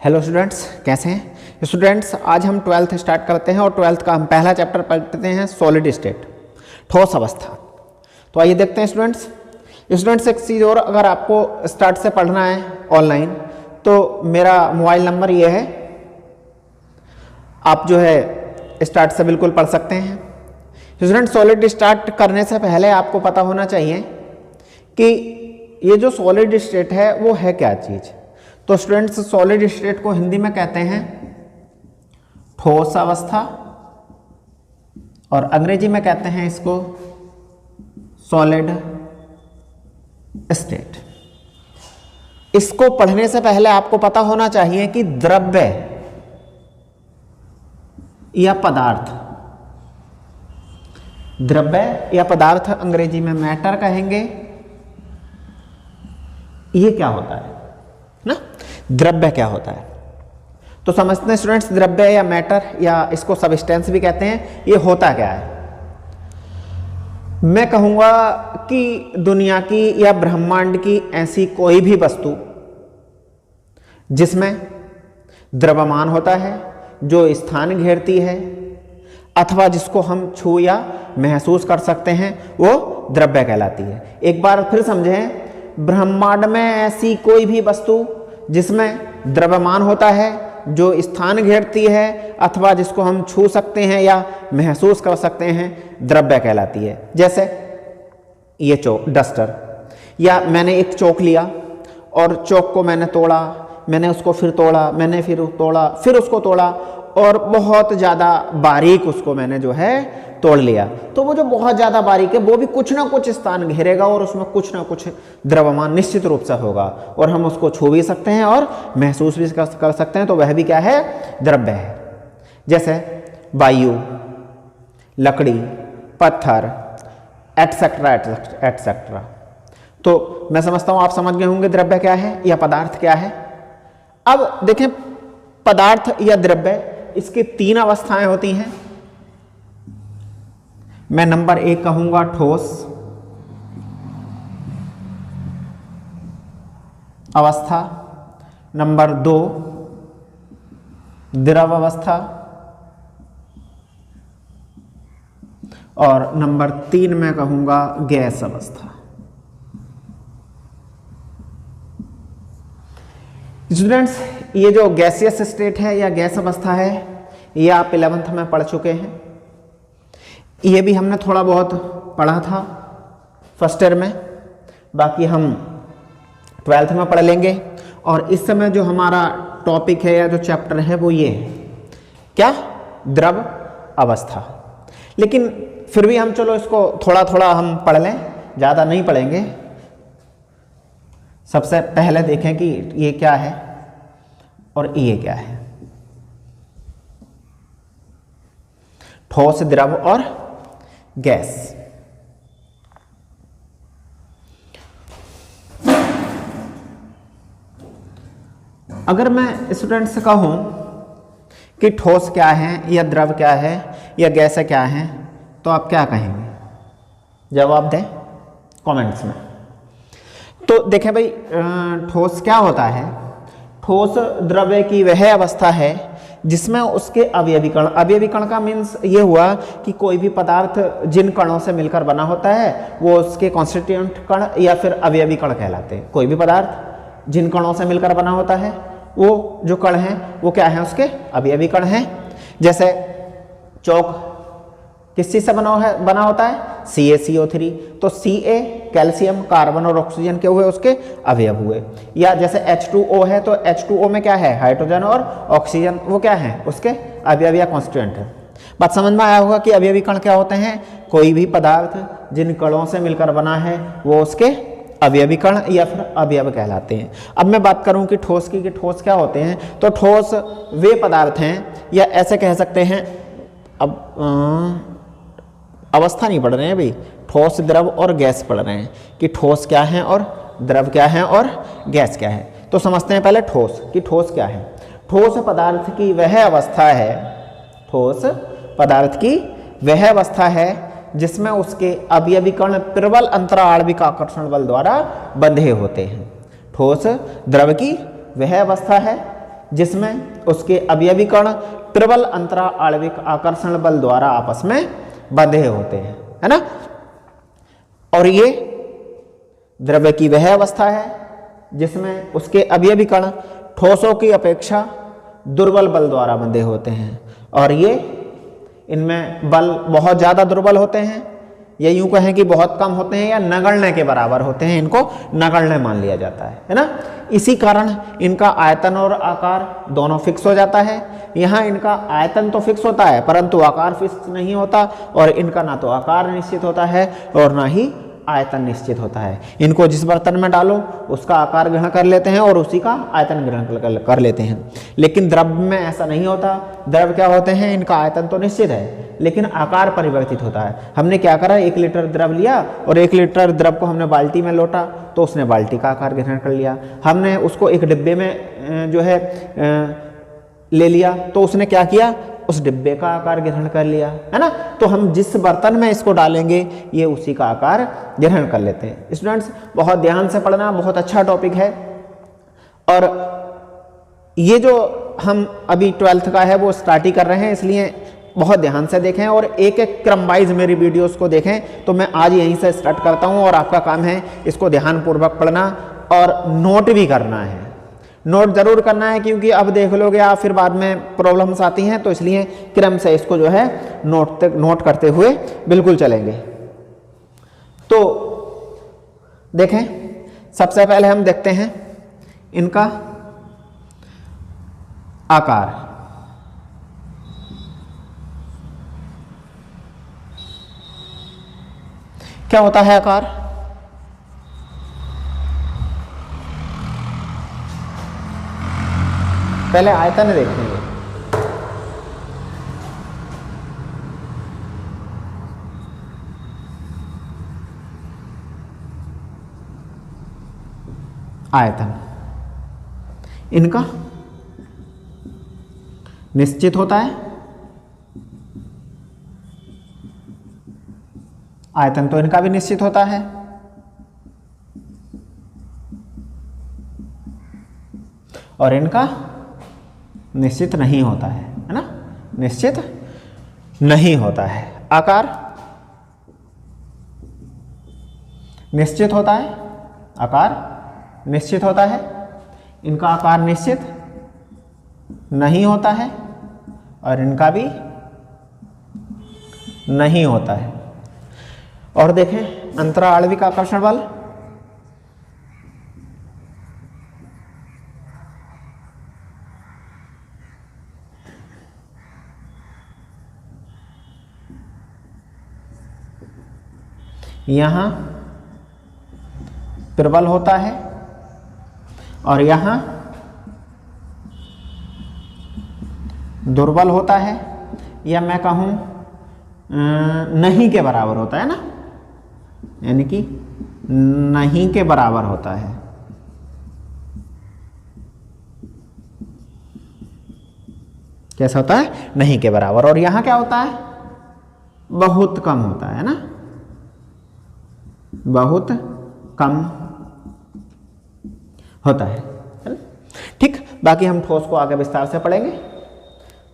Hello students, कैसे हैं students. आज हम 12th स्टार्ट करते हैं और 12th का हम पहला चैप्टर पढ़ते हैं सॉलिड स्टेट, ठोस अवस्था। तो आइए देखते हैं स्टूडेंट्स एक चीज़ और, अगर आपको स्टार्ट से पढ़ना है ऑनलाइन तो मेरा मोबाइल नंबर ये है, आप जो है स्टार्ट से बिल्कुल पढ़ सकते हैं। स्टूडेंट सॉलिड स्टार्ट करने से पहले आपको पता होना चाहिए कि ये जो सॉलिड स्टेट है वो है क्या चीज़। तो स्टूडेंट्स सॉलिड स्टेट को हिंदी में कहते हैं ठोस अवस्था और अंग्रेजी में कहते हैं इसको सॉलिड स्टेट। इसको पढ़ने से पहले आपको पता होना चाहिए कि द्रव्य या पदार्थ, द्रव्य या पदार्थ अंग्रेजी में मैटर कहेंगे, ये क्या होता है ना, द्रव्य क्या होता है। तो समझते हैं स्टूडेंट्स, द्रव्य या मैटर या इसको सबस्टेंस भी कहते हैं, ये होता क्या है। मैं कहूंगा कि दुनिया की या ब्रह्मांड की ऐसी कोई भी वस्तु जिसमें द्रव्यमान होता है, जो स्थान घेरती है अथवा जिसको हम छू या महसूस कर सकते हैं, वो द्रव्य कहलाती है। एक बार फिर समझें, ब्रह्मांड में ऐसी कोई भी वस्तु जिसमें द्रव्यमान होता है, जो स्थान घेरती है अथवा जिसको हम छू सकते हैं या महसूस कर सकते हैं, द्रव्य कहलाती है। जैसे ये चौक डस्टर, या मैंने एक चौक लिया और चौक को मैंने तोड़ा, मैंने उसको फिर तोड़ा, मैंने फिर तोड़ा, फिर उसको तोड़ा और बहुत ज़्यादा बारीक उसको मैंने जो है तोड़ लिया। तो वो जो बहुत ज़्यादा बारीक है वो भी कुछ ना कुछ स्थान घेरेगा और उसमें कुछ ना कुछ द्रव्यमान निश्चित रूप से होगा और हम उसको छू भी सकते हैं और महसूस भी कर सकते हैं। तो वह भी क्या है, द्रव्य है। जैसे वायु, लकड़ी, पत्थर, एटसेट्रा एटसेट्रा। तो मैं समझता हूँ आप समझ गए होंगे द्रव्य क्या है या पदार्थ क्या है। अब देखें, पदार्थ या द्रव्य, इसकी तीन अवस्थाएं होती हैं। मैं नंबर 1 कहूंगा ठोस अवस्था, नंबर 2 द्रव अवस्था और नंबर 3 मैं कहूंगा गैस अवस्था। स्टूडेंट्स, ये जो गैसियस स्टेट है या गैस अवस्था है, ये आप 11th में पढ़ चुके हैं। ये भी हमने थोड़ा बहुत पढ़ा था फर्स्ट ईयर में, बाकी हम 12th में पढ़ लेंगे। और इस समय जो हमारा टॉपिक है या जो चैप्टर है वो ये है, क्या, द्रव अवस्था। लेकिन फिर भी हम चलो इसको थोड़ा थोड़ा हम पढ़ लें, ज़्यादा नहीं पढ़ेंगे। सबसे पहले देखें कि ये क्या है और ये क्या है। ठोस, द्रव और गैस। अगर मैं स्टूडेंट से कहूं कि ठोस क्या है या द्रव क्या है या गैस क्या है, तो आप क्या कहेंगे, जवाब दें कमेंट्स में। तो देखें भाई, ठोस क्या होता है। ठोस द्रव्य की वह अवस्था है जिसमें उसके अवयवी कण, अवयवी कण का मीन्स ये हुआ कि कोई भी पदार्थ जिन कणों से मिलकर बना होता है वो उसके कॉन्स्टिट्यूएंट कण या फिर अवयवी कण कहलाते हैं। कोई भी पदार्थ जिन कणों से मिलकर बना होता है, वो जो कण हैं वो क्या है, उसके अवयवी कण हैं। जैसे चौक किस चीज़ से बना होता है, CaCO3। तो Ca कैल्शियम, कार्बन और ऑक्सीजन के हुए उसके अवयव हुए। या जैसे H2O है तो H2O में क्या है, हाइड्रोजन और ऑक्सीजन, वो क्या है, उसके अवयव या कॉन्स्टिट्यूएंट है। बात समझ में आया होगा कि अवयवी कण क्या होते हैं, कोई भी पदार्थ जिन कणों से मिलकर बना है वो उसके अवयवी कण या फिर अवयव कहलाते हैं। अब मैं बात करूं कि ठोस की, कि ठोस क्या होते हैं। तो ठोस वे पदार्थ हैं, या ऐसे कह सकते हैं, अब अवस्था नहीं पढ़ रहे हैं भाई, ठोस, द्रव और गैस पढ़ रहे हैं कि ठोस क्या है और द्रव क्या है और गैस क्या है। तो समझते हैं पहले ठोस, कि ठोस क्या है। ठोस पदार्थ की वह अवस्था है, ठोस पदार्थ की वह अवस्था है जिसमें उसके अवयवी कण प्रबल अंतराणविक आकर्षण बल द्वारा बंधे होते हैं। ठोस द्रव की वह अवस्था है जिसमें उसके अवयवी कण प्रबल अंतरा आणविक आकर्षण बल द्वारा आपस में बंधे होते हैं, है ना। और ये द्रव्य की वह अवस्था है जिसमें उसके अवयवी कण ठोसों की अपेक्षा दुर्बल बल द्वारा बंधे होते हैं, और ये इनमें बल बहुत ज़्यादा दुर्बल होते हैं, या यूं कहें कि बहुत कम होते हैं, या नगण्य के बराबर होते हैं, इनको नगण्य मान लिया जाता है ना। इसी कारण इनका आयतन और आकार दोनों फिक्स हो जाता है। यहाँ इनका आयतन तो फिक्स होता है परंतु आकार फिक्स नहीं होता, और इनका ना तो आकार निश्चित होता है और ना ही आयतन निश्चित होता है। इनको जिस बर्तन में डालो उसका आकार ग्रहण कर लेते हैं और उसी का आयतन ग्रहण कर लेते हैं, लेकिन द्रव्य में ऐसा नहीं होता। द्रव्य क्या होते हैं, इनका आयतन तो निश्चित है लेकिन आकार परिवर्तित होता है। हमने क्या करा, 1 लीटर द्रव लिया और 1 लीटर द्रव को हमने बाल्टी में लोटा तो उसने बाल्टी का आकार ग्रहण कर लिया। हमने उसको एक डिब्बे में जो है ले लिया तो उसने क्या किया, उस डिब्बे का आकार ग्रहण कर लिया, है ना। तो हम जिस बर्तन में इसको डालेंगे ये उसी का आकार ग्रहण कर लेते हैं। स्टूडेंट्स बहुत ध्यान से पढ़ना, बहुत अच्छा टॉपिक है। और ये जो हम अभी 12th का है वो स्टार्ट ही कर रहे हैं, इसलिए बहुत ध्यान से देखें और एक एक क्रम वाइज मेरी वीडियोस को देखें। तो मैं आज यहीं से स्टार्ट करता हूं और आपका काम है इसको ध्यानपूर्वक पढ़ना और नोट भी करना है। नोट जरूर करना है क्योंकि अब देख लोगे आप फिर बाद में प्रॉब्लम्स आती हैं, तो इसलिए क्रम से इसको जो है नोट करते हुए बिल्कुल चलेंगे। तो देखें, सबसे पहले हम देखते हैं इनका आकार। क्या होता है आकार? पहले आयतन देखेंगे। आयतन इनका निश्चित होता है, आयतन तो इनका भी निश्चित होता है, और इनका निश्चित नहीं होता है ना, निश्चित नहीं होता है। आकार निश्चित होता है, आकार निश्चित होता है, इनका आकार निश्चित नहीं होता है और इनका भी नहीं होता है। और देखें अंतरा आणविक आकर्षण बल, यहां प्रबल होता है और यहां दुर्बल होता है, या मैं कहूं नहीं के बराबर होता है ना, यानी कि नहीं के बराबर होता है। कैसा होता है? नहीं के बराबर। और यहां क्या होता है? बहुत कम होता है ना, बहुत कम होता है। ठीक, बाकी हम ठोस को आगे विस्तार से पढ़ेंगे,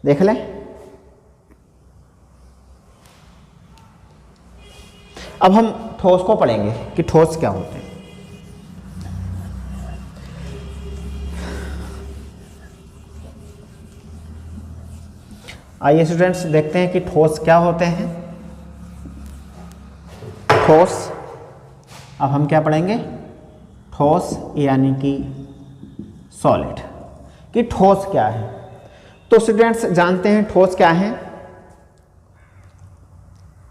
देख लें। अब हम ठोस को पढ़ेंगे कि ठोस क्या होते हैं। आइए स्टूडेंट्स देखते हैं कि ठोस क्या होते हैं। ठोस, अब हम क्या पढ़ेंगे? ठोस यानी कि सॉलिड, कि ठोस क्या है। तो स्टूडेंट्स जानते हैं ठोस क्या है,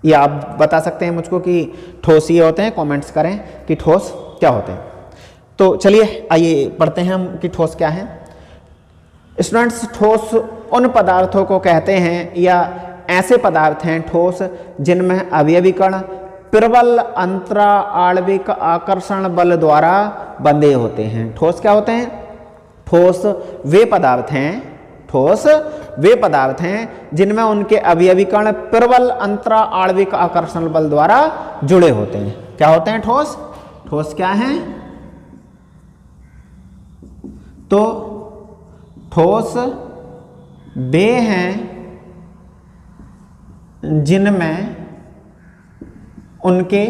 या आप बता सकते हैं मुझको कि ठोस ये होते हैं, कमेंट्स करें कि ठोस क्या होते हैं। तो चलिए आइए पढ़ते हैं हम कि ठोस क्या है। स्टूडेंट्स ठोस उन पदार्थों को कहते हैं या ऐसे पदार्थ हैं ठोस जिनमें अवयवी कण प्रबल अंतरा आणविक आकर्षण बल द्वारा बंधे होते हैं। ठोस क्या होते हैं? ठोस वे पदार्थ हैं, ठोस वे पदार्थ हैं जिनमें उनके अवयवी कण प्रबल अंतरा आणविक आकर्षण बल द्वारा जुड़े होते हैं। क्या होते हैं ठोस? ठोस क्या हैं? तो ठोस वे हैं जिनमें उनके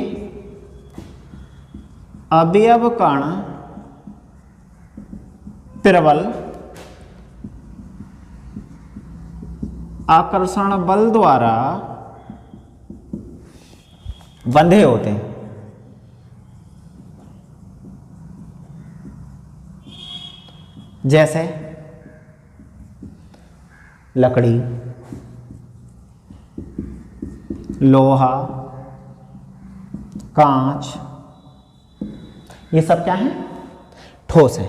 अवयव कण प्रबल आकर्षण बल द्वारा बंधे होते हैं। जैसे लकड़ी, लोहा, कांच, ये सब क्या है? ठोस है।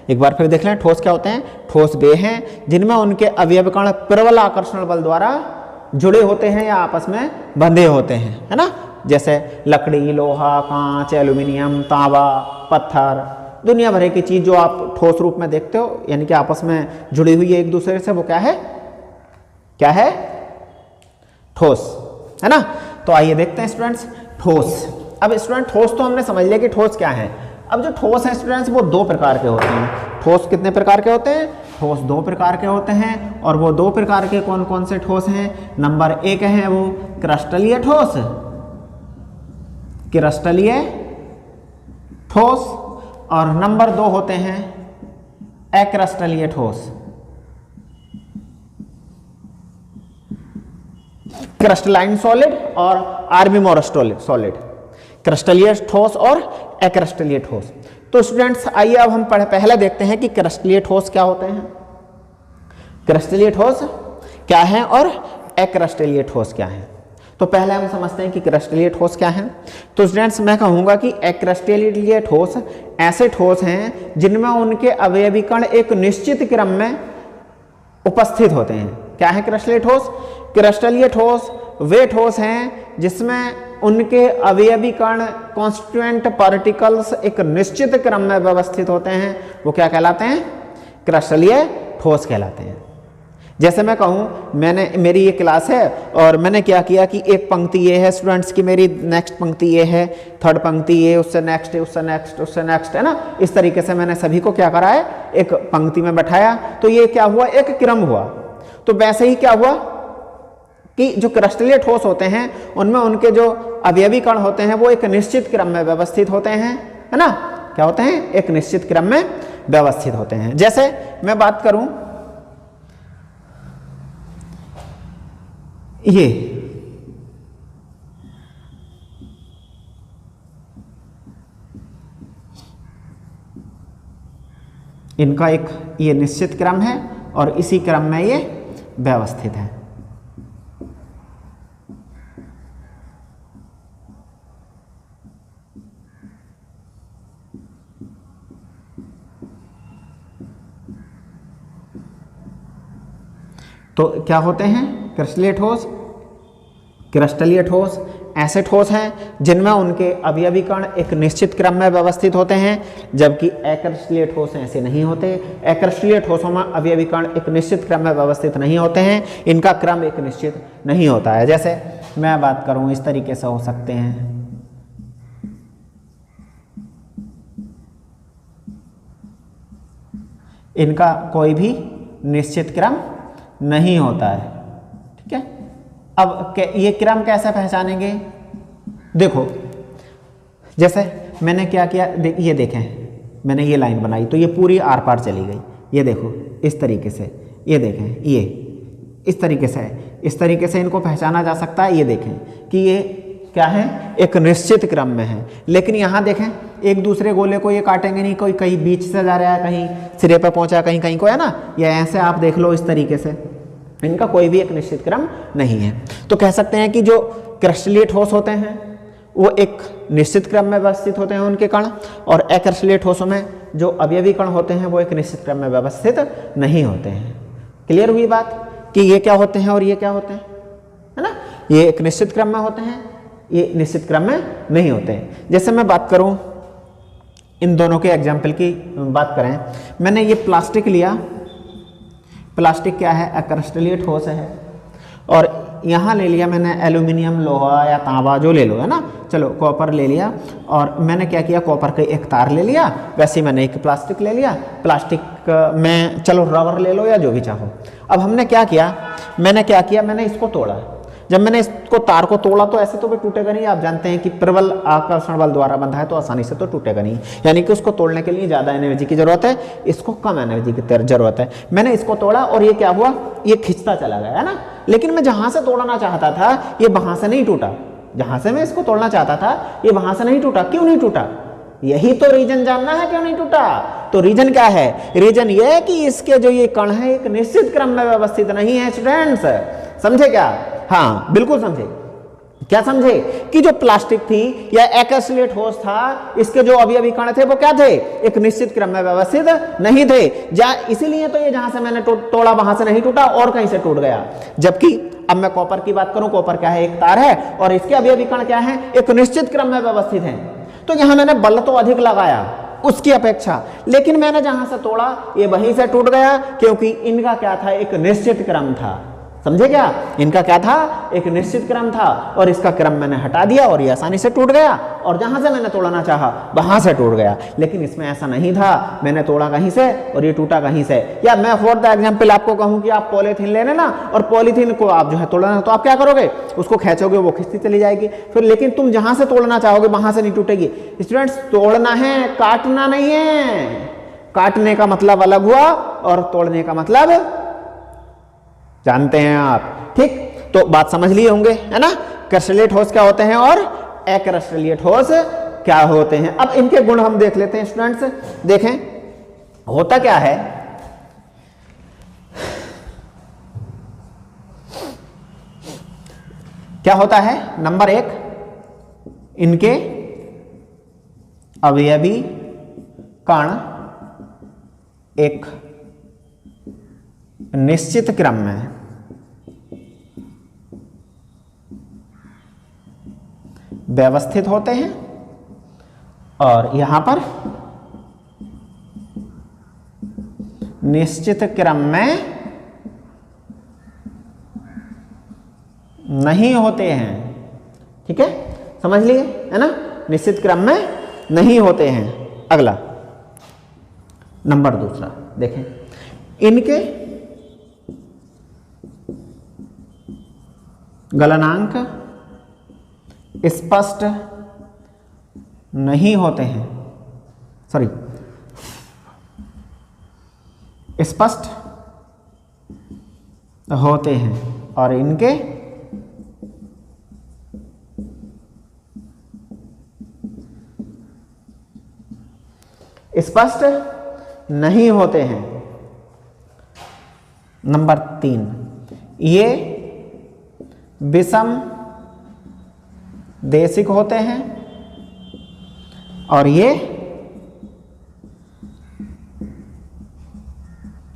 एक बार फिर देख लें, ठोस क्या होते हैं? ठोस वे हैं जिनमें उनके अवयव कण प्रबल आकर्षण बल द्वारा जुड़े होते हैं या आपस में बंधे होते हैं, है ना। जैसे लकड़ी, लोहा, कांच, एल्यूमिनियम, तांबा, पत्थर, दुनिया भर की चीज जो आप ठोस रूप में देखते हो, यानी कि आपस में जुड़ी हुई है एक दूसरे से, वो क्या है? क्या है? ठोस, है ना। तो आइए देखते हैं स्टूडेंट्स ठोस। अब स्टूडेंट ठोस तो हमने समझ लिया कि ठोस क्या है। अब जो ठोस है स्टूडेंट्स वो दो प्रकार के होते हैं। ठोस कितने प्रकार के होते हैं? ठोस दो प्रकार के होते हैं। और वो दो प्रकार के कौन कौन से ठोस हैं? नंबर एक है वो क्रिस्टलीय ठोस, क्रिस्टलीय ठोस, और नंबर दो होते हैं अक्रिस्टलीय ठोस, क्रिस्टलाइन सॉलिड और आर्बिमोरस सॉलिड। क्रिस्टलीय ठोस और अक्रिस्टलीय ठोस। तो स्टूडेंट्स आइए अब हम पहले देखते हैं कि क्रिस्टलीय ठोस क्या होते हैं, क्रिस्टलीय ठोस क्या है और अक्रिस्टलीय ठोस क्या है। तो पहले हम समझते हैं कि क्रिस्टलीय ठोस क्या है। तो स्टूडेंट्स मैं कहूंगा कि अक्रिस्टलीय ठोस ऐसे ठोस हैं जिनमें उनके अवयवी कण एक निश्चित क्रम में उपस्थित होते हैं। क्या है क्रिस्टलीय ठोस? क्रिस्टलीय ठोस वे ठोस हैं जिसमें उनके अवयवी कण कॉन्स्टिट्यूएंट पार्टिकल्स एक निश्चित क्रम में व्यवस्थित होते हैं। वो क्या कहलाते हैं? क्रिस्टलीय ठोस कहलाते हैं। जैसे मैं कहूँ, मेरी ये क्लास है और मैंने क्या किया कि एक पंक्ति ये है स्टूडेंट्स की, मेरी नेक्स्ट पंक्ति ये है, थर्ड पंक्ति ये, उससे नेक्स्ट, उससे नेक्स्ट, उससे नेक्स्ट, है ना। इस तरीके से मैंने सभी को क्या करा है? एक पंक्ति में बैठाया। तो ये क्या हुआ? एक क्रम हुआ। तो वैसे ही क्या हुआ कि जो क्रिस्टलीय ठोस होते हैं उनमें उनके जो अवयवी कण होते हैं वो एक निश्चित क्रम में व्यवस्थित होते हैं, है ना। क्या होते हैं? एक निश्चित क्रम में व्यवस्थित होते हैं। जैसे मैं बात करूं, ये इनका एक ये निश्चित क्रम है और इसी क्रम में ये व्यवस्थित है। तो क्या होते हैं? क्रिस्टलीय ठोस। क्रिस्टलीय ठोस ऐसे ठोस हैं जिनमें उनके अवयवी कण एक निश्चित क्रम में व्यवस्थित होते हैं, जबकि अक्रिस्टलीय ठोस ऐसे नहीं होते। अक्रिस्टलीय ठोसों में अवयवी कण एक निश्चित क्रम में व्यवस्थित नहीं होते हैं, इनका क्रम एक निश्चित नहीं होता है। जैसे मैं बात करूं, इस तरीके से हो सकते हैं, इनका कोई भी निश्चित क्रम नहीं होता है, ठीक है। अब ये क्रम कैसे पहचानेंगे? देखो, जैसे मैंने क्या किया, ये देखें, मैंने ये लाइन बनाई तो ये पूरी आर पार चली गई। ये देखो इस तरीके से, ये देखें, ये इस तरीके से इनको पहचाना जा सकता है। ये देखें कि ये क्या है? एक निश्चित क्रम में है। लेकिन यहाँ देखें, एक दूसरे गोले को ये काटेंगे नहीं, कोई कहीं बीच से जा रहा है, कहीं सिरे पर पहुंचा, कहीं कहीं को, है ना। या ऐसे आप देख लो, इस तरीके से इनका कोई भी एक निश्चित क्रम नहीं है। तो कह सकते हैं कि जो क्रिस्टलीय ठोस होते हैं वो एक निश्चित क्रम में व्यवस्थित होते हैं उनके कण, और अक्रिस्टलीय ठोसों में जो अवयवी कण होते हैं वो एक निश्चित क्रम में व्यवस्थित नहीं होते हैं। क्लियर हुई बात कि ये क्या होते हैं और ये क्या होते हैं, है ना। ये एक निश्चित क्रम में होते हैं, ये निश्चित क्रम में नहीं होते हैं। जैसे मैं बात करूं, इन दोनों के एग्जाम्पल की बात करें, मैंने ये प्लास्टिक लिया। प्लास्टिक क्या है? अक्रिस्टलीय ठोस है। और यहाँ ले लिया मैंने एल्यूमिनियम, लोहा या तांबा, जो ले लो, है ना। चलो कॉपर ले लिया, और मैंने क्या किया, कॉपर का एक तार ले लिया। वैसे ही मैंने एक प्लास्टिक ले लिया। प्लास्टिक में, चलो रबर ले लो या जो भी चाहो। अब हमने क्या किया, मैंने इसको तोड़ा। जब मैंने इसको तार को तोड़ा तो ऐसे तो भी टूटेगा नहीं, आप जानते हैं कि प्रबल आकर्षण बल द्वारा बंधा है तो आसानी से तो टूटेगा नहीं, यानी कि उसको तोड़ने के लिए ज़्यादा एनर्जी की जरूरत है, इसको कम एनर्जी की जरूरत है। मैंने इसको तोड़ा और ये क्या हुआ, ये खिंचता चला गया है ना, लेकिन मैं जहाँ से तोड़ना चाहता था ये वहाँ से नहीं टूटा, जहाँ से मैं इसको तोड़ना चाहता था ये वहाँ से नहीं टूटा। क्यों नहीं टूटा, यही तो रीजन जानना है, क्यों नहीं टूटा। तो रीजन क्या है, रीजन ये है कि इसके जो ये कण है एक निश्चित क्रम में व्यवस्थित नहीं है स्टूडेंट्स, समझे क्या। हाँ बिल्कुल समझे, क्या समझे कि जो प्लास्टिक थी या एक्सलेट ठोस था, इसके जो अवयवी कण थे वो क्या थे, एक निश्चित क्रम में व्यवस्थित नहीं थे, इसीलिए तो ये जहां से मैंने तोड़ा वहां से नहीं टूटा और कहीं से टूट गया। जबकि अब मैं कॉपर की बात करूं, कॉपर क्या है, एक तार है और इसके अवयवी कण क्या है, एक निश्चित क्रम में व्यवस्थित है। तो यहां मैंने बल तो अधिक लगाया उसकी अपेक्षा, लेकिन मैंने जहां से तोड़ा ये वहीं से टूट गया, क्योंकि इनका क्या था, एक निश्चित क्रम था। समझे क्या, इनका क्या था, एक निश्चित क्रम था और इसका क्रम मैंने हटा दिया और ये आसानी से टूट गया, और जहां से मैंने तोड़ना चाहा वहां से टूट गया। लेकिन इसमें ऐसा नहीं था, मैंने तोड़ा कहीं से और ये टूटा कहीं से। या मैं फॉर द एग्जांपल आपको कहूं कि आप पॉलीथीन ले लेना और पॉलीथीन को आप जो है तोड़ना, तो आप क्या करोगे, उसको खींचोगे वो खिंचती चली जाएगी फिर, लेकिन तुम जहां से तोड़ना चाहोगे वहां से नहीं टूटेगी। स्टूडेंट्स तोड़ना है, काटना नहीं है। काटने का मतलब अलग हुआ और तोड़ने का मतलब जानते हैं आप, ठीक। तो बात समझ लिए होंगे, है ना। क्रिस्टलीय ठोस क्या होते हैं और अक्रिस्टलीय ठोस क्या होते हैं। अब इनके गुण हम देख लेते हैं स्टूडेंट्स। देखें होता क्या है, क्या होता है, नंबर 1 इनके अवयवी कण एक निश्चित क्रम में व्यवस्थित होते हैं और यहां पर निश्चित क्रम में नहीं होते हैं। ठीक है, समझ लिए, है ना, निश्चित क्रम में नहीं होते हैं। अगला नंबर 2 देखें, इनके गलनांक स्पष्ट नहीं होते हैं, स्पष्ट होते हैं और इनके स्पष्ट नहीं होते हैं। नंबर 3 ये विषम देशिक होते हैं और ये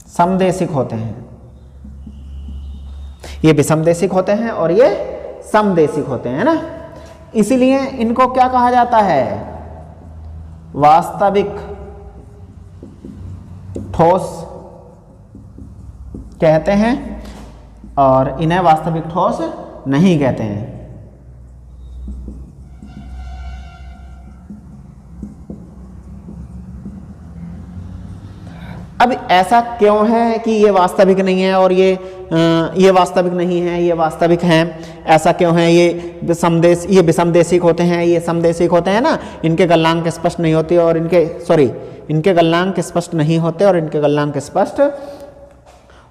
समदेशिक होते हैं। ये विषमदेशिक होते हैं और ये समदेशिक होते हैं, ना। इसीलिए इनको क्या कहा जाता है, वास्तविक ठोस कहते हैं और इन्हें वास्तविक ठोस नहीं कहते हैं। अब ऐसा क्यों है कि ये वास्तविक नहीं है और ये वास्तविक नहीं है, ये वास्तविक हैं, ऐसा क्यों है। ये विषमदेशिक होते हैं, ये समदेशिक होते हैं, ना। इनके गलनांक स्पष्ट नहीं होते और इनके गलनांक स्पष्ट नहीं होते और इनके गलनांक स्पष्ट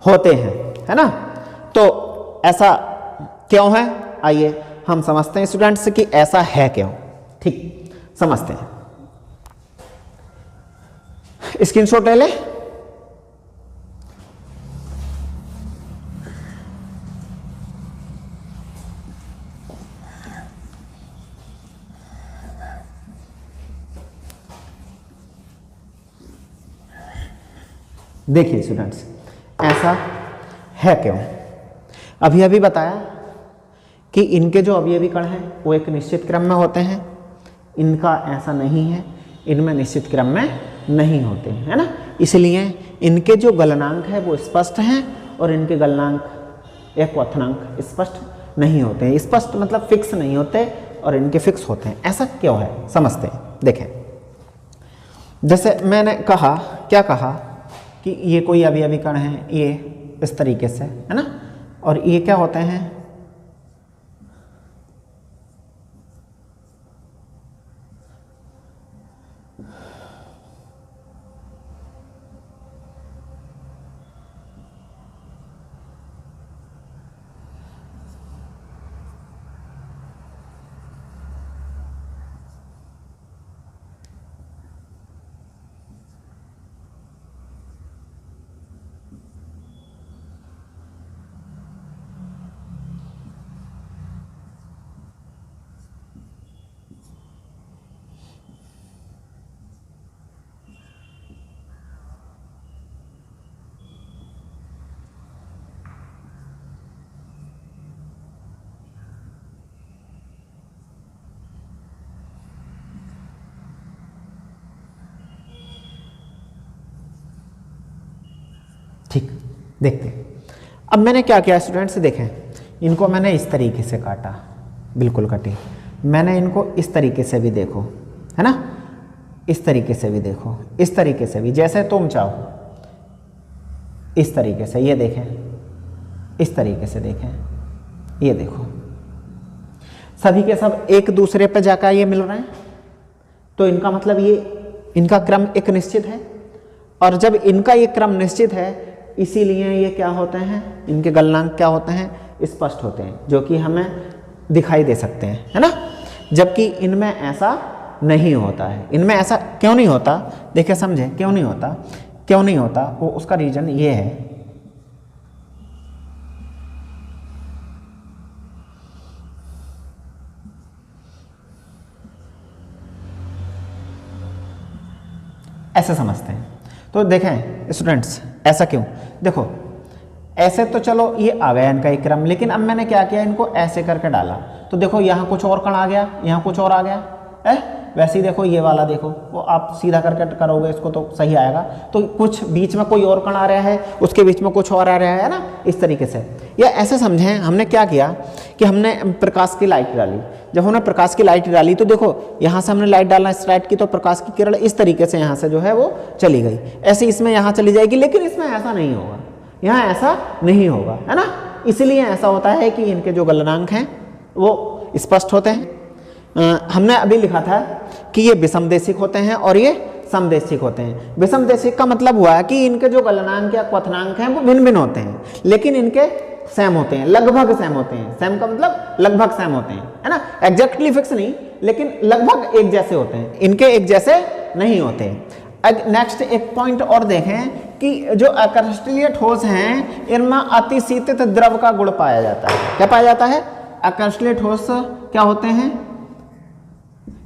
होते हैं, है ना। तो ऐसा क्यों है, आइए हम समझते हैं स्टूडेंट्स कि ऐसा है क्यों। ठीक, समझते हैं। स्क्रीनशॉट ले ले। देखिए स्टूडेंट्स, ऐसा है क्यों। अभी बताया कि इनके जो अवयवी कण हैं वो एक निश्चित क्रम में होते हैं, इनका ऐसा नहीं है, इनमें निश्चित क्रम में नहीं होते हैं, है ना। इसलिए इनके जो गलनांक है वो स्पष्ट हैं और इनके गलनांक या क्वथनांक स्पष्ट नहीं होते हैं। स्पष्ट मतलब फिक्स नहीं होते और इनके फिक्स होते हैं। ऐसा क्यों है, समझते हैं। देखें, जैसे मैंने कहा, क्या कहा कि ये कोई अवयवी कण है, ये इस तरीके से, है ना, और ये क्या होते हैं, ठीक। देखते हैं अब मैंने क्या किया स्टूडेंट्स, देखें इनको मैंने इस तरीके से काटा, बिल्कुल कटी, मैंने इनको इस तरीके से भी देखो, है ना, इस तरीके से भी देखो, इस तरीके से भी, जैसे तुम चाहो, इस तरीके से, ये देखें, इस तरीके से देखें, ये देखो, सभी के सब एक दूसरे पे जाकर ये मिल रहे हैं, तो इनका मतलब ये इनका क्रम एक निश्चित है, और जब इनका ये क्रम निश्चित है इसीलिए ये क्या होते हैं, इनके गलनांक क्या होते हैं, स्पष्ट होते हैं, जो कि हमें दिखाई दे सकते हैं, है ना, जबकि इनमें ऐसा नहीं होता है। इनमें ऐसा क्यों नहीं होता, देखिए समझे, क्यों नहीं होता, क्यों नहीं होता, वो उसका रीजन ये है, ऐसे समझते हैं। तो देखें स्टूडेंट्स, ऐसा क्यों, देखो ऐसे तो चलो ये आ गया इनका एक क्रम, लेकिन अब मैंने क्या किया, इनको ऐसे करके डाला, तो देखो यहाँ कुछ और कण आ गया, यहाँ कुछ और आ गया, है वैसे ही देखो ये वाला देखो, वो आप सीधा करके करोगे इसको तो सही आएगा, तो कुछ बीच में कोई और कण आ रहा है, उसके बीच में कुछ और आ रहा है ना, इस तरीके से। या ऐसे समझें, हमने क्या किया कि हमने प्रकाश की लाइट डाली, जब हमने प्रकाश की लाइट डाली तो देखो यहाँ से हमने लाइट डालना इस लाइट की, तो प्रकाश की किरण इस तरीके से यहाँ से जो है वो चली गई, ऐसे इसमें यहाँ चली जाएगी, लेकिन इसमें ऐसा नहीं होगा, यहाँ ऐसा नहीं होगा, है ना, इसलिए ऐसा होता है कि इनके जो गलनांक हैं वो स्पष्ट होते हैं। हमने अभी लिखा था कि ये विषमदेशिक होते हैं और ये समदेशिक होते हैं। विषमदेशिक का मतलब हुआ है कि इनके जो गलनांक या क्वथनांक हैं वो भिन्न भिन्न होते हैं, लेकिन इनके सेम होते हैं, लगभग सेम होते हैं। सेम का मतलब लगभग सेम होते हैं, है ना, एग्जैक्टली फिक्स नहीं, लेकिन लगभग एक जैसे होते हैं, इनके एक जैसे नहीं होते। नेक्स्ट एक पॉइंट और देखें कि जो अक्रिस्टलीय ठोस हैं इनमें अतिशीतित द्रव का गुण पाया जाता है। क्या पाया जाता है, अक्रिस्टलीय ठोस क्या होते हैं,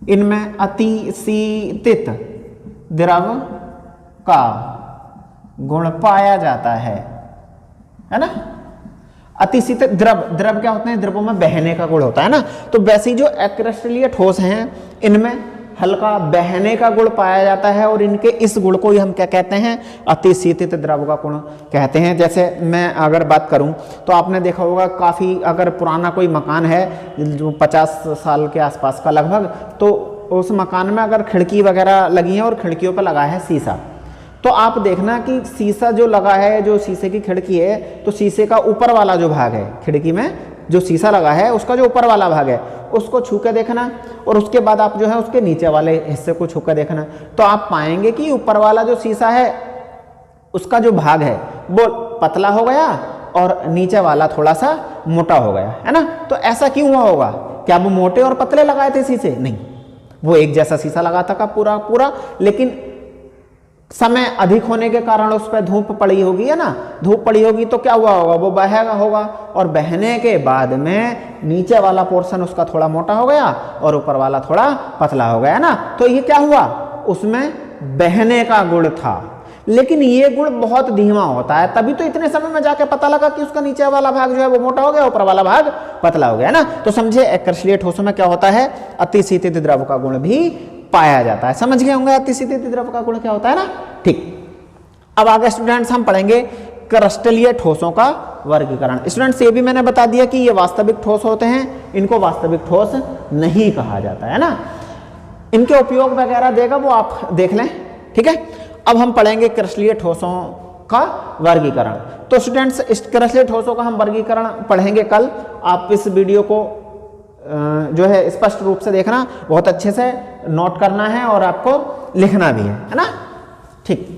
इनमें अतिशीतित द्रव का गुण पाया जाता है ना। अतिशीतित द्रव, द्रव क्या होते हैं, द्रवों में बहने का गुण होता है ना, तो वैसे ही जो अक्रिस्टलीय ठोस हैं इनमें हल्का बहने का गुण पाया जाता है, और इनके इस गुण को ही हम क्या कहते हैं, अतिशीतित द्रव का गुण कहते हैं। जैसे मैं अगर बात करूं तो आपने देखा होगा, काफ़ी अगर पुराना कोई मकान है जो 50 साल के आसपास का लगभग, तो उस मकान में अगर खिड़की वगैरह लगी है और खिड़कियों पर लगा है शीशा, तो आप देखना कि शीशा जो लगा है, जो शीशे की खिड़की है, तो शीशे का ऊपर वाला जो भाग है, खिड़की में जो शीशा लगा है उसका जो ऊपर वाला भाग है उसको छू के देखना, और उसके बाद आप जो है उसके नीचे वाले हिस्से को छू के देखना, तो आप पाएंगे कि ऊपर वाला जो शीशा है उसका जो भाग है वो पतला हो गया और नीचे वाला थोड़ा सा मोटा हो गया, है ना। तो ऐसा क्यों हुआ होगा, क्या वो मोटे और पतले लगाए थे शीशे, नहीं, वो एक जैसा शीशा लगा था का पूरा पूरा, लेकिन समय अधिक होने के कारण उस पर धूप पड़ी होगी, है ना, धूप पड़ी होगी तो क्या हुआ होगा, वो बहेगा होगा, और बहने के बाद में नीचे वाला पोर्शन उसका थोड़ा मोटा हो गया और ऊपर वाला थोड़ा पतला हो गया, है ना। तो ये क्या हुआ, उसमें बहने का गुण था, लेकिन ये गुण बहुत धीमा होता है, तभी तो इतने समय में जाके पता लगा कि उसका नीचे वाला भाग जो है वो मोटा हो गया, ऊपर वाला भाग पतला हो गया, है ना। तो समझे अक्रिस्टलीय ठोसों में क्या होता है, अतिशीतित द्रव का गुण भी पाया जाता है। समझ गए होंगे अतिशीतित द्रव का गुण क्या होता है ना। ठीक, अब आगे स्टूडेंट्स हम पढ़ेंगे क्रिस्टलीय ठोसों का वर्गीकरण। स्टूडेंट्स ये भी मैंने बता दिया कि ये वास्तविक ठोस होते हैं, इनको वास्तविक ठोस नहीं कहा जाता है ना। इनके उपयोग वगैरह देगा वो आप देख लें, ठीक है। अब हम पढ़ेंगे क्रिस्टलीय ठोसों का वर्गीकरण। तो स्टूडेंट्स इस तरह से ठोसों का हम वर्गीकरण पढ़ेंगे कल। आप इस वीडियो को जो है स्पष्ट रूप से देखना, बहुत अच्छे से नोट करना है और आपको लिखना भी है ना। ठीक।